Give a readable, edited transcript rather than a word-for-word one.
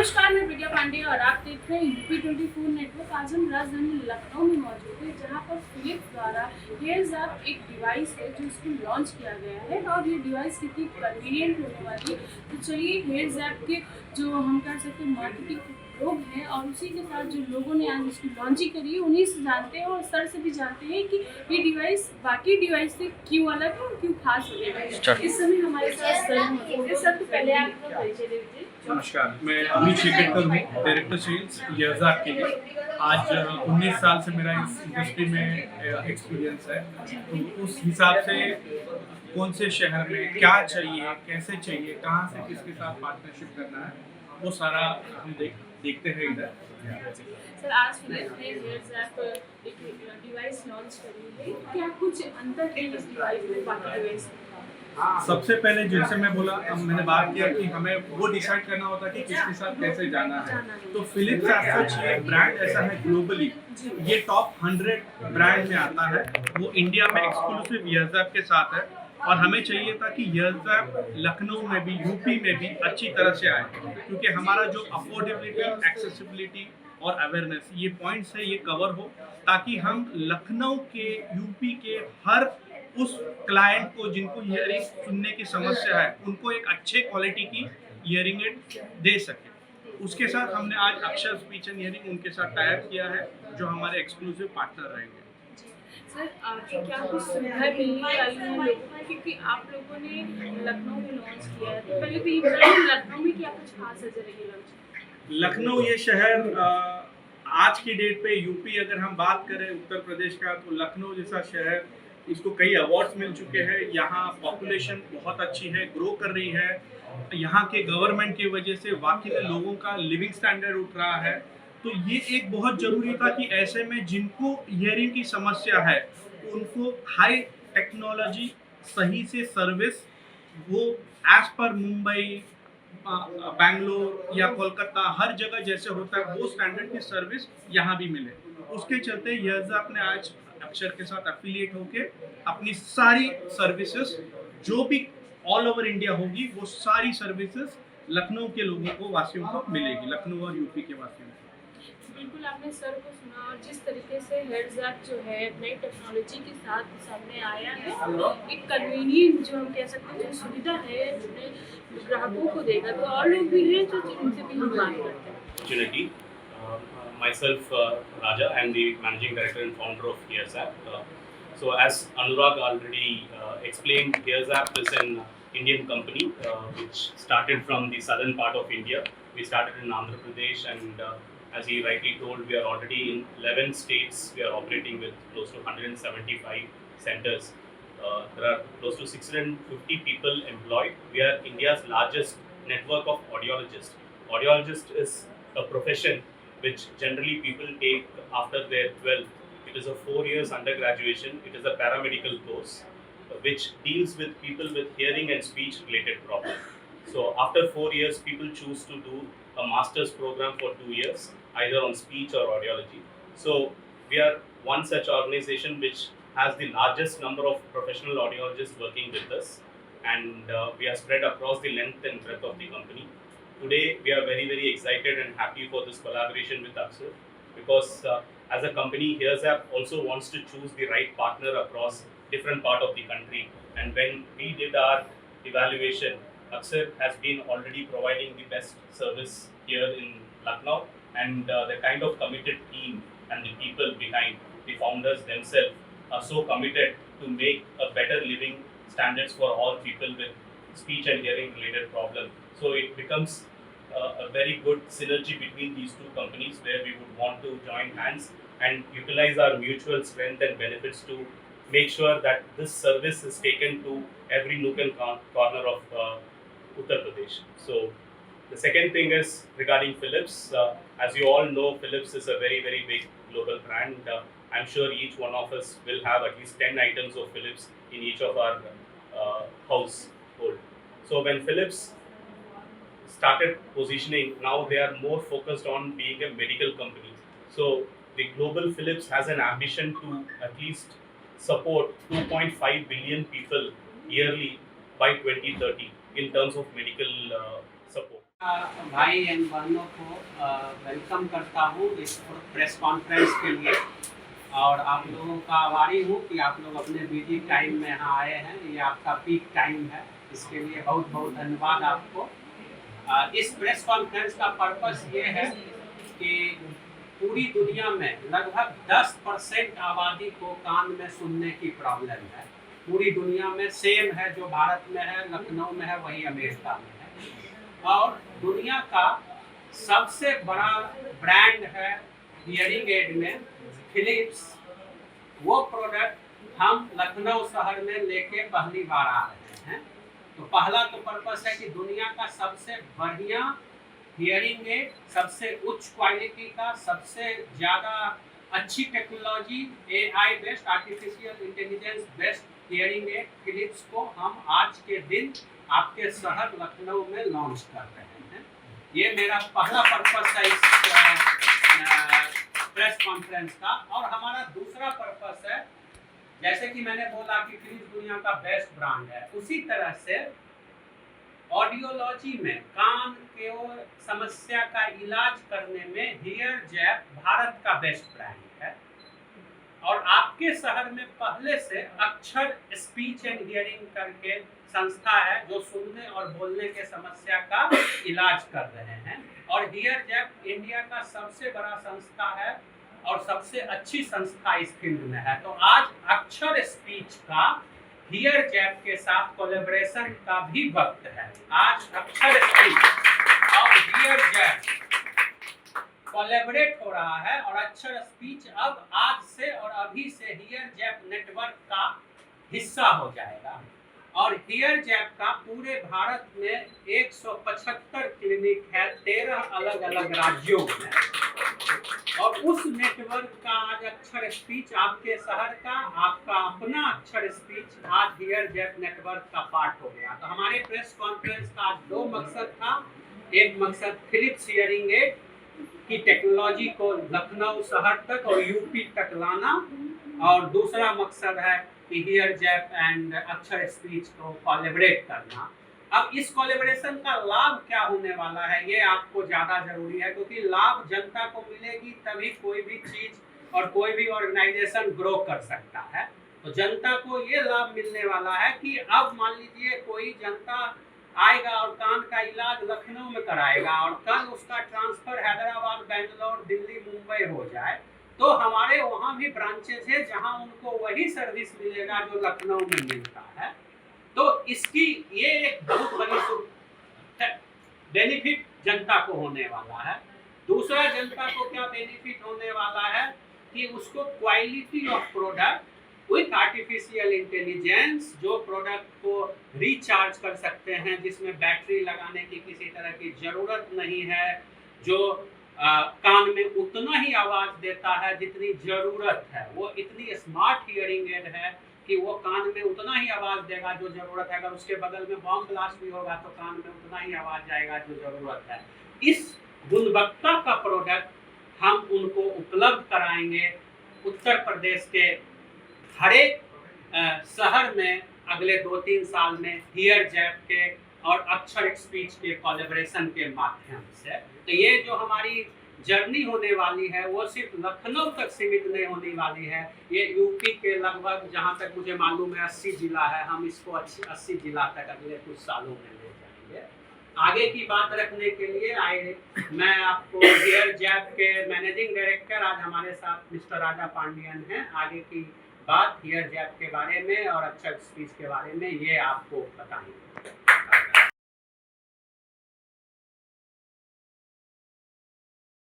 नमस्कार, मैं विद्या पांडे और आप देख रहे हैं यूपी 24 नेटवर्क। आज हम राजधानी लखनऊ में मौजूद हैं, जहां पर फिलिप्स द्वारा हेयर्स ऐप एक डिवाइस है जो इसको लॉन्च किया गया है और ये डिवाइस कितनी कन्वीनियंट होने वाली है। तो चलिए हेयर्स ऐप के जो हम कह सकते हैं मार्केटिंग लोग हैं और उसी के साथ जो लोगों ने आज इसकी लॉन्चिंग करी है उन्हीं से जानते हैं और सर से भी जानते हैं कि ये डिवाइस बाकी डिवाइस से क्यों अलग है और क्यों खास है। इस समय हमारे साथ सर मौजूद है। सर, तो पहले आप अपना परिचय दे दीजिए। नमस्कार, मैं अमित शेखर हूँ, डायरेक्टर सेल्स हेयर्स ऐप के लिए। आज 19 साल से मेरा इस इंडस्ट्री में एक्सपीरियंस है, तो उस हिसाब से कौन से शहर में क्या चाहिए, कैसे चाहिए, कहाँ से किसके साथ पार्टनरशिप करना है, वो सारा हम देखते हैं इधर। सर, आज फिलिप्स ने हेयर्स ऐप एक डिवाइस लॉन्च करी है, क्या कुछ अंतर है इस डिवाइस में बाकी डिवाइस? सबसे पहले जैसे मैं बोला, मैंने बात किया कि हमें वो डिसाइड करना होता है कि किसके साथ कैसे जाना है। तो फिलिप्स एज ये ब्रांड ऐसा है ग्लोबली, ये टॉप 100 ब्रांड में आता है। वो इंडिया में एक्सक्लूसिव हेयर्स ऐप के साथ है और हमें चाहिए था कि हेयर्स ऐप लखनऊ में भी, यूपी में भी अच्छी तरह से आए, क्योंकि हमारा जो अफोर्डेबिलिटी, एक्सेसिबिलिटी और अवेयरनेस, ये पॉइंट्स है, ये कवर हो, ताकि हम लखनऊ के, यूपी के हर उस क्लाइंट को जिनको हियरिंग सुनने की समस्या है, उनको एक अच्छे क्वालिटी की हियरिंग एड दे सके। उसके साथ हमने आज अक्षर स्पीच एंड हियरिंग उनके साथ टाई अप किया है, जो हमारे एक्सक्लूसिव पार्टनर रहेंगे। सर, आगे क्या कुछ सुविधाएं मिलने वाली हैं लोगों को, क्योंकि आप लोगों ने लखनऊ में लॉन्च किया है, तो पहले तो ये बताइए लखनऊ में क्या कुछ खास नजर है लॉन्च? लखनऊ ये शहर आज की डेट पे, यूपी अगर हम बात करें उत्तर प्रदेश का, तो लखनऊ जैसा शहर, इसको कई अवार्ड्स मिल चुके हैं। यहाँ पॉपुलेशन बहुत अच्छी है, ग्रो कर रही है। यहाँ के गवर्नमेंट की वजह से वाकई में लोगों का लिविंग स्टैंडर्ड उठ रहा है। तो ये एक बहुत ज़रूरी था कि ऐसे में जिनको हियरिंग की समस्या है, उनको हाई टेक्नोलॉजी, सही से सर्विस, वो एज पर मुंबई, बैंगलोर या कोलकाता, हर जगह जैसे होता है वो स्टैंडर्ड की सर्विस यहाँ भी मिले। उसके चलते हेयर्स ऐप ने आज अक्षर के साथ एफिलिएट होके अपनी सारी सर्विसेज जो भी ऑल ओवर इंडिया होगी, वो सारी सर्विसेज लखनऊ के लोगों को, वासियों को मिलेगी, लखनऊ और यूपी के वासियों को। बिल्कुल, आपने सर को सुना और जिस तरीके से हेयर्स ऐप जो है नई टेक्नोलॉजी के साथ सामने आया है, एक कन्वीनियंट जो हम कह सकते हैं जो सुविधा है अपने ग्राहकों को देगा, तो और लोग भी हैं जो उनसे भी हम बात करते हैं। Opportunity. Myself, Raja, I am the managing director and founder of Hears App. So, as Anurag already explained, Hears App is an Indian company which started from the southern part of India. We started in Andhra Pradesh, and as he rightly told, we are already in 11 states. We are operating with close to 175 centers. There are close to 650 people employed. We are India's largest network of audiologists. Audiologist is a profession which generally people take after their 12th. It is a 4 years undergraduation. It is a paramedical course which deals with people with hearing and speech related problems. So after 4 years, people choose to do a master's program for 2 years, either on speech or audiology. So we are one such organization which has the largest number of professional audiologists working with us, and we are spread across the length and breadth of the company. Today, we are very, very excited and happy for this collaboration with Aksar, because as a company, Hears App also wants to choose the right partner across different part of the country. And when we did our evaluation, Aksar has been already providing the best service here in Lucknow, and the kind of committed team and the people behind, the founders themselves, are so committed to make a better living standards for all people with speech and hearing related problems. So it becomes a very good synergy between these two companies, where we would want to join hands and utilize our mutual strength and benefits to make sure that this service is taken to every nook and corner of Uttar Pradesh. So the second thing is regarding Philips. As you all know, Philips is a very, very big global brand. I'm sure each one of us will have at least 10 items of Philips in each of our household. So when Philips started positioning, now they are more focused on being a medical company. So the global Philips has an ambition to at least support 2.5 billion people yearly by 2030 in terms of medical support. भाई and बहनों को welcome करता हूँ इस press conference के लिए, और आप लोगों का आभारी हूँ कि आप लोग अपने बिजी टाइम में यहाँ आए हैं। ये आपका पीक टाइम है, इसके लिए बहुत बहुत धन्यवाद आपको। इस प्रेस कॉन्फ्रेंस का पर्पस ये है कि पूरी दुनिया में लगभग 10% आबादी को कान में सुनने की प्रॉब्लम है। पूरी दुनिया में सेम है, जो भारत में है, लखनऊ में है, वही अमेरिका में है। और दुनिया का सबसे बड़ा ब्रांड है हियरिंग एड में फिलिप्स। वो प्रोडक्ट हम लखनऊ शहर में लेके पहली बार आ रहे हैं। तो पहला तो पर्पस है कि दुनिया का सबसे बढ़िया हियरिंग एड, सबसे उच्च क्वालिटी का, सबसे ज़्यादा अच्छी technology, AI based, artificial intelligence based hearing aid Philips को हम आज के दिन आपके शहर लखनऊ में लॉन्च कर रहे हैं। ये मेरा पहला पर्पस है इस प्रेस कॉन्फ्रेंस का। और हमारा दूसरा पर्पस है, जैसे कि मैंने बोला कि फिलिप्स दुनिया का बेस्ट ब्रांड है, उसी तरह से ऑडियोलॉजी में, कान के समस्या का इलाज करने में हियर जैप भारत का बेस्ट ब्रांड है। और आपके शहर में पहले से अक्षर स्पीच एंड हियरिंग करके संस्था है जो सुनने और बोलने के समस्या का इलाज कर रहे हैं। और हियर जैप इंडिया का सबसे बड़ा संस्था है और सबसे अच्छी संस्था इस फील्ड में है। तो आज अक्षर स्पीच का हियर जैप के साथ कोलैबोरेशन का भी वक्त है। आज अक्षर स्पीच और हियर जैप कोलैबोरेट हो रहा है, और अक्षर स्पीच अब आज से और अभी से हियर जैप नेटवर्क का हिस्सा हो जाएगा। और हियर जैप का पूरे भारत में 175 क्लिनिक है 13 अलग अलग राज्यों में, और उस नेटवर्क का आज अक्षर स्पीच आपके शहर का, आपका अपना अक्षर स्पीच आज हियर जैप नेटवर्क का पार्ट हो गया। तो हमारे प्रेस कॉन्फ्रेंस का आज दो मकसद था। एक मकसद फिलिप्स हियरिंग एड की टेक्नोलॉजी को लखनऊ शहर तक और यूपी तक लाना, और दूसरा मकसद है कि हियर जैप एंड अक्षर स्पीच को कोलैबोरेट करना। अब इस कोलैबोरेशन का लाभ क्या होने वाला है, ये आपको ज़्यादा जरूरी है, क्योंकि लाभ जनता को मिलेगी तभी कोई भी चीज़ और कोई भी ऑर्गेनाइजेशन ग्रो कर सकता है। तो जनता को ये लाभ मिलने वाला है कि अब मान लीजिए कोई जनता आएगा और कान का इलाज लखनऊ में कराएगा, और कल उसका ट्रांसफर हैदराबाद, बेंगलोर, दिल्ली, मुंबई हो जाए, तो हमारे वहाँ भी ब्रांचेस है जहाँ उनको वही सर्विस मिलेगा जो लखनऊ में मिलता है। तो इसकी ये एक बहुत बड़ी बेनिफिट जनता को होने वाला है। दूसरा जनता को क्या बेनिफिट होने वाला है कि उसको quality of product with artificial intelligence, जो प्रोडक्ट को रिचार्ज कर सकते हैं, जिसमें बैटरी लगाने की किसी तरह की ज़रूरत नहीं है, जो कान में उतना ही आवाज़ देता है जितनी ज़रूरत है। वो इतनी स्मार्ट हियरिंग एड है कि वो कान में उतना ही आवाज़ देगा जो ज़रूरत है। अगर उसके बगल में बॉम्ब ब्लास्ट भी होगा तो कान में उतना ही आवाज़ जाएगा जो ज़रूरत है। इस गुणवत्ता का प्रोडक्ट हम उनको उपलब्ध कराएंगे उत्तर प्रदेश के हर एक शहर में अगले 2-3 साल में हियर जैप के और अक्षर स्पीच के कोलैबोरेशन के माध्यम से। तो ये जो हमारी जर्नी होने वाली है वो सिर्फ लखनऊ तक सीमित नहीं होने वाली है, ये यूपी के लगभग, जहाँ तक मुझे मालूम है, 80 जिला है। हम इसको 80 जिला तक अगले कुछ सालों में ले जाएंगे। आगे की बात रखने के लिए मैं आपको हियर जैप के मैनेजिंग डायरेक्टर आज हमारे साथ मिस्टर राजा पांडियन हैं। आगे की बात हियर जैप के बारे में और अक्षर स्पीच के बारे में ये आपको बताएंगे।